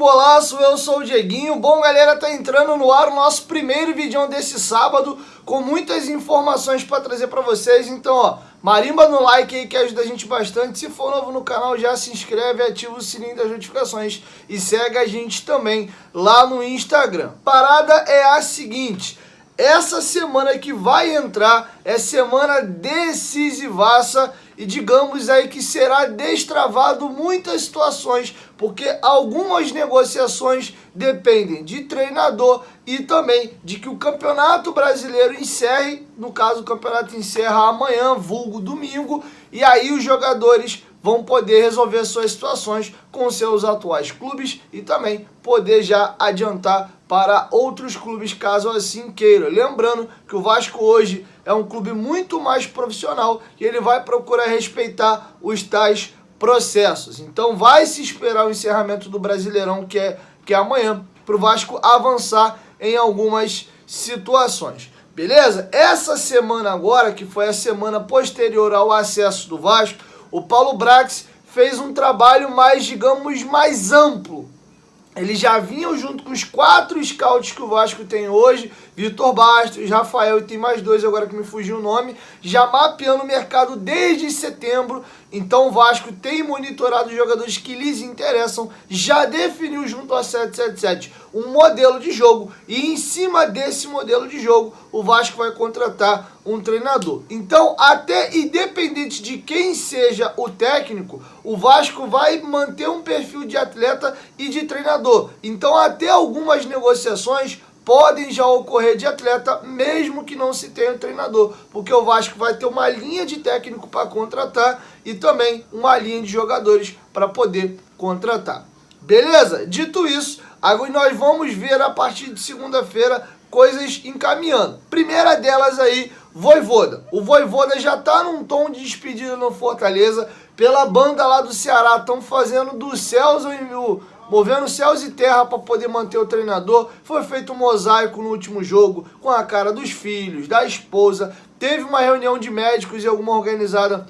golaço, eu sou o Dieguinho. Bom, galera, tá entrando no ar o nosso primeiro vídeo desse sábado, com muitas informações para trazer para vocês. Então, ó, marimba no like aí que ajuda a gente bastante. Se for novo no canal, já se inscreve, ativa o sininho das notificações e segue a gente também lá no Instagram. Parada é a seguinte: essa semana que vai entrar é semana decisivaça e digamos aí que será destravado muitas situações, porque algumas negociações dependem de treinador e também de que o Campeonato Brasileiro encerre. No caso, o campeonato encerra amanhã, vulgo domingo, e aí os jogadores vão poder resolver suas situações com seus atuais clubes e também poder já adiantar para outros clubes caso assim queira. Lembrando que o Vasco hoje é um clube muito mais profissional e ele vai procurar respeitar os tais processos. Então vai se esperar o encerramento do Brasileirão, que é amanhã, para o Vasco avançar em algumas situações. Beleza? Essa semana agora, que foi a semana posterior ao acesso do Vasco, o Paulo Brax fez um trabalho mais, digamos, mais amplo. Eles já vinham junto com os 4 scouts que o Vasco tem hoje, Vitor Bastos, Rafael e tem mais 2 agora que me fugiu o nome, já mapeando o mercado desde setembro. Então o Vasco tem monitorado os jogadores que lhes interessam, já definiu junto ao 777 um modelo de jogo e em cima desse modelo de jogo o Vasco vai contratar um treinador. Então, até independente de quem seja o técnico, o Vasco vai manter um perfil de atleta e de treinador. Então, até algumas negociações podem já ocorrer de atleta, mesmo que não se tenha um treinador, porque o Vasco vai ter uma linha de técnico para contratar e também uma linha de jogadores para poder contratar. Beleza? Dito isso, agora nós vamos ver a partir de segunda-feira coisas encaminhando. Primeira delas aí, Vojvoda. O Vojvoda já está num tom de despedida no Fortaleza, pela banda lá do Ceará, estão fazendo do céus movendo céus e terra para poder manter o treinador. Foi feito um mosaico no último jogo com a cara dos filhos, da esposa. Teve uma reunião de médicos e alguma organizada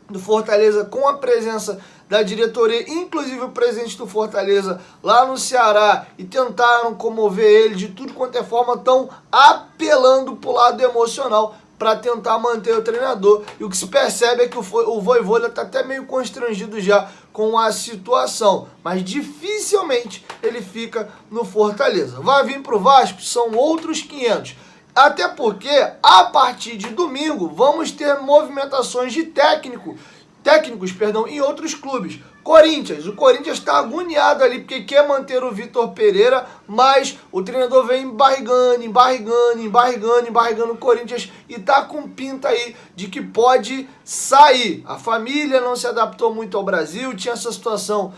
do Fortaleza com a presença da diretoria, inclusive o presidente do Fortaleza lá no Ceará, e tentaram comover ele de tudo quanto é forma, estão apelando para o lado emocional para tentar manter o treinador. E o que se percebe é que o Vojvoda está até meio constrangido já com a situação, mas dificilmente ele fica no Fortaleza. Vai vir para o Vasco, são outros 500. Até porque, a partir de domingo, vamos ter movimentações de técnicos em outros clubes. Corinthians, o Corinthians está agoniado ali porque quer manter o Vitor Pereira, mas o treinador vem embarrigando o Corinthians e tá com pinta aí de que pode sair. A família não se adaptou muito ao Brasil, tinha essa situação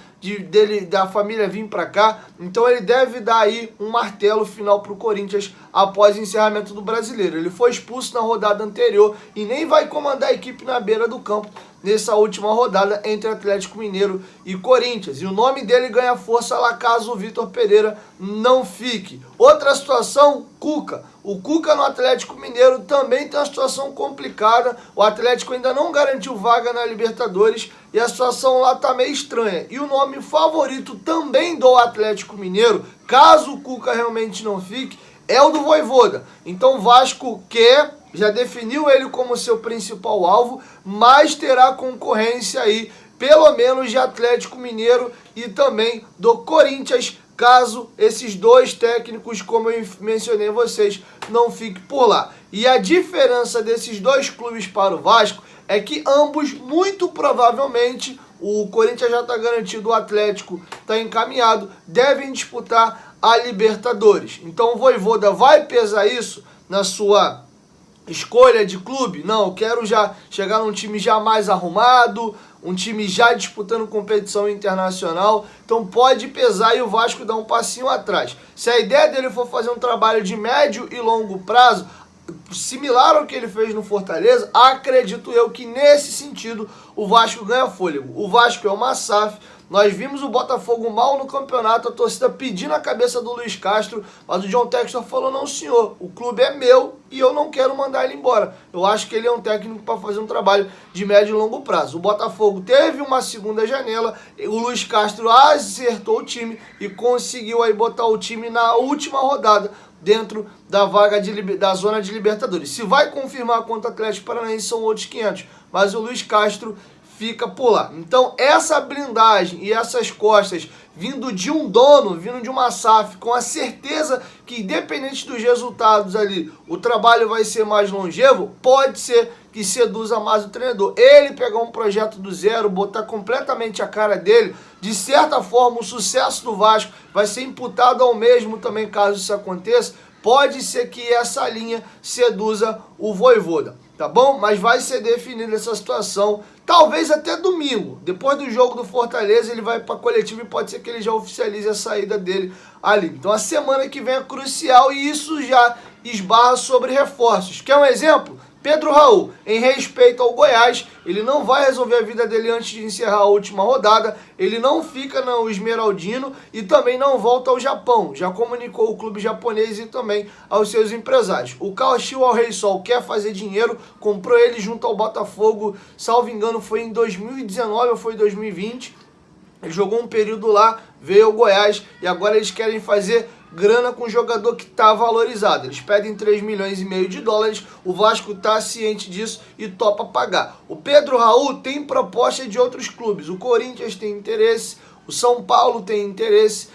da família vir para cá, então ele deve dar aí um martelo final para o Corinthians após o encerramento do Brasileiro. Ele foi expulso na rodada anterior e nem vai comandar a equipe na beira do campo nessa última rodada entre Atlético Mineiro e Corinthians. E o nome dele ganha força lá caso o Vitor Pereira não fique. Outra situação, Cuca. O Cuca no Atlético Mineiro também tem uma situação complicada. O Atlético ainda não garantiu vaga na Libertadores e a situação lá tá meio estranha. E o nome favorito também do Atlético Mineiro, caso o Cuca realmente não fique, é o do Vojvoda. Então o Vasco já definiu ele como seu principal alvo, mas terá concorrência aí, pelo menos de Atlético Mineiro e também do Corinthians, caso esses 2 técnicos, como eu mencionei a vocês, não fiquem por lá. E a diferença desses 2 clubes para o Vasco é que ambos, muito provavelmente, o Corinthians já está garantido, o Atlético está encaminhado, devem disputar a Libertadores. Então o Vojvoda vai pesar isso na sua escolha de clube? Não, eu quero já chegar num time já mais arrumado, um time já disputando competição internacional, então pode pesar e o Vasco dar um passinho atrás. Se a ideia dele for fazer um trabalho de médio e longo prazo, similar ao que ele fez no Fortaleza, acredito eu que nesse sentido o Vasco ganha fôlego. O Vasco é uma SAF, Nós vimos o Botafogo mal no campeonato, a torcida pedindo a cabeça do Luiz Castro, mas o John Textor falou, não senhor, o clube é meu e eu não quero mandar ele embora. Eu acho que ele é um técnico para fazer um trabalho de médio e longo prazo. O Botafogo teve uma segunda janela, o Luiz Castro acertou o time e conseguiu aí botar o time na última rodada dentro da vaga da zona de Libertadores. Se vai confirmar contra o Atlético Paranaense são outros 500, mas o Luiz Castro fica por lá. Então essa blindagem e essas costas vindo de um dono, vindo de uma SAF, com a certeza que independente dos resultados ali, o trabalho vai ser mais longevo, pode ser que seduza mais o treinador. Ele pegar um projeto do zero, botar completamente a cara dele, de certa forma o sucesso do Vasco vai ser imputado ao mesmo também caso isso aconteça, pode ser que essa linha seduza o Vojvoda, tá bom? Mas vai ser definida essa situação, talvez até domingo. Depois do jogo do Fortaleza, ele vai para a coletiva e pode ser que ele já oficialize a saída dele ali. Então a semana que vem é crucial e isso já esbarra sobre reforços. Quer um exemplo? Pedro Raul, em respeito ao Goiás, ele não vai resolver a vida dele antes de encerrar a última rodada, ele não fica no Esmeraldino e também não volta ao Japão. Já comunicou o clube japonês e também aos seus empresários. O Kashiwa Al Reysol quer fazer dinheiro, comprou ele junto ao Botafogo, salvo engano foi em 2019 ou foi 2020. Ele jogou um período lá, veio ao Goiás e agora eles querem fazer grana com o jogador que está valorizado. Eles pedem 3,5 milhões de dólares, o Vasco está ciente disso e topa pagar. O Pedro Raul tem proposta de outros clubes, o Corinthians tem interesse, o São Paulo tem interesse,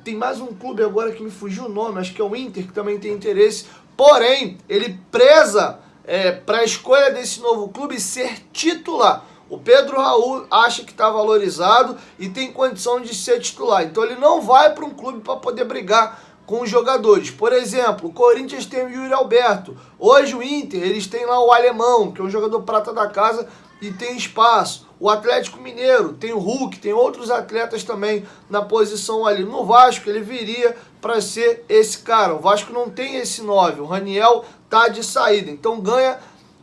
tem mais um clube agora que me fugiu o nome, acho que é o Inter, que também tem interesse, porém, ele preza para a escolha desse novo clube ser titular. O Pedro Raul acha que está valorizado e tem condição de ser titular. Então ele não vai para um clube para poder brigar com os jogadores. Por exemplo, o Corinthians tem o Yuri Alberto. Hoje o Inter, eles têm lá o Alemão, que é um jogador prata da casa e tem espaço. O Atlético Mineiro tem o Hulk, tem outros atletas também na posição ali. No Vasco ele viria para ser esse cara. O Vasco não tem esse 9. O Raniel tá de saída. Então ganha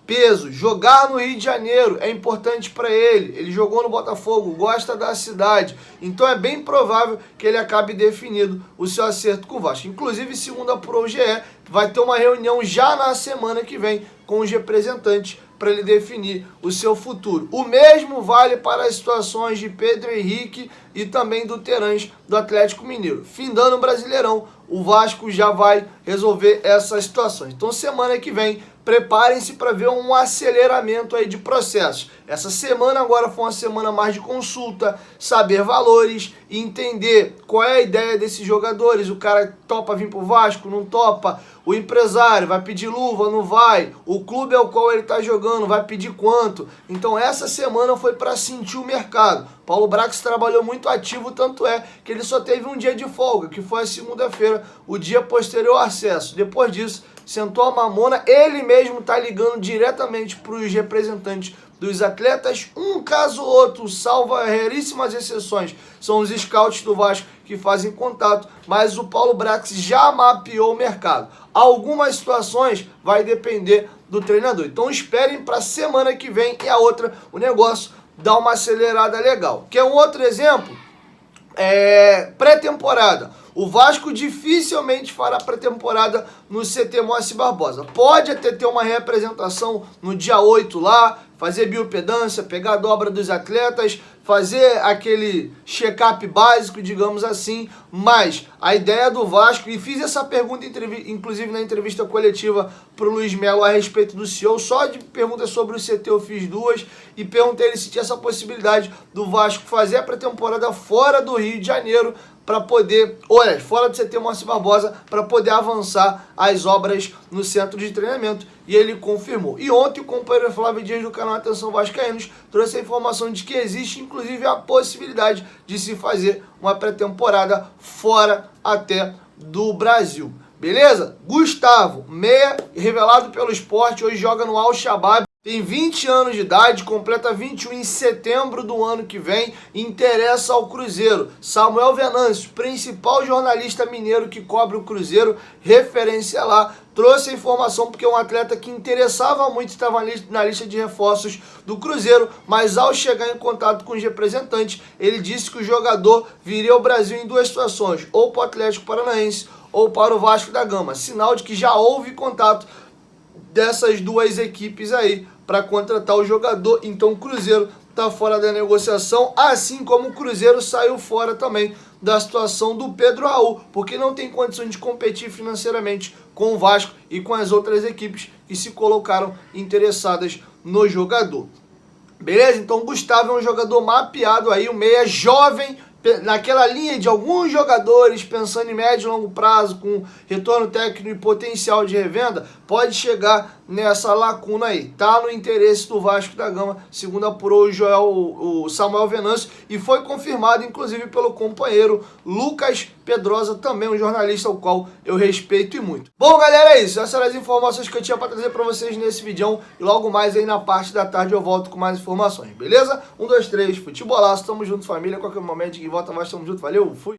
peso. Jogar no Rio de Janeiro é importante para ele. Ele jogou no Botafogo, gosta da cidade. Então é bem provável que ele acabe definido o seu acerto com o Vasco. Inclusive, segundo a ProGE, vai ter uma reunião já na semana que vem com os representantes para ele definir o seu futuro. O mesmo vale para as situações de Pedro Henrique e também do Terãs do Atlético Mineiro. Findando o Brasileirão, o Vasco já vai resolver essas situações. Então semana que vem, preparem-se para ver um aceleramento aí de processos. Essa semana agora foi uma semana mais de consulta, saber valores, entender qual é a ideia desses jogadores. O cara topa vir pro Vasco, não topa? O empresário vai pedir luva, não vai? O clube ao qual ele está jogando vai pedir quanto? Então essa semana foi para sentir o mercado. Paulo Brax trabalhou muito ativo, tanto é que ele só teve um dia de folga, que foi a segunda-feira, o dia posterior ao acesso. Depois disso, sentou a mamona, ele mesmo está ligando diretamente para os representantes dos atletas, um caso ou outro, salvo raríssimas exceções, são os scouts do Vasco que fazem contato, mas o Paulo Brax já mapeou o mercado. Algumas situações vai depender do treinador, então esperem para a semana que vem e a outra, o negócio dá uma acelerada legal. Quer um outro exemplo? Pré-temporada. O Vasco dificilmente fará pré-temporada no CT Moacir Barbosa. Pode até ter uma representação no dia 8 lá, fazer biopedância, pegar a dobra dos atletas, fazer aquele check-up básico, digamos assim, mas a ideia do Vasco, e fiz essa pergunta inclusive na entrevista coletiva para o Luiz Melo a respeito do CEO, só de perguntas sobre o CT eu fiz duas, e perguntei ele se tinha essa possibilidade do Vasco fazer a pré-temporada fora do Rio de Janeiro, para poder, fora do CT Moacir Barbosa, para poder avançar as obras no centro de treinamento, e ele confirmou. E ontem o companheiro Flávio Dias do canal Atenção Vascaínos trouxe a informação de que existe inclusive a possibilidade de se fazer uma pré-temporada fora até do Brasil. Beleza? Gustavo, meia revelado pelo Sport, hoje joga no Al Shabab. Tem 20 anos de idade, completa 21 em setembro do ano que vem, interessa ao Cruzeiro. Samuel Venâncio, principal jornalista mineiro que cobre o Cruzeiro, referência lá, trouxe a informação porque é um atleta que interessava muito, estava na lista de reforços do Cruzeiro, mas ao chegar em contato com os representantes, ele disse que o jogador viria ao Brasil em duas situações, ou para o Atlético Paranaense ou para o Vasco da Gama. Sinal de que já houve contato dessas duas equipes aí para contratar o jogador. Então o Cruzeiro está fora da negociação, assim como o Cruzeiro saiu fora também da situação do Pedro Raul, porque não tem condições de competir financeiramente com o Vasco e com as outras equipes que se colocaram interessadas no jogador. Beleza? Então o Gustavo é um jogador mapeado aí, um meia jovem, naquela linha de alguns jogadores pensando em médio e longo prazo, com retorno técnico e potencial de revenda, pode chegar nessa lacuna aí. Tá no interesse do Vasco da Gama, segundo apurou o Samuel Venâncio, e foi confirmado inclusive pelo companheiro Lucas Pedrosa, também um jornalista ao qual eu respeito e muito. Bom, galera, é isso. Essas eram as informações que eu tinha para trazer para vocês nesse vídeo, e logo mais aí na parte da tarde eu volto com mais informações, beleza? 1, 2, 3, futebolaço, tamo junto, família, qualquer momento que volta mais, tamo junto, valeu, fui!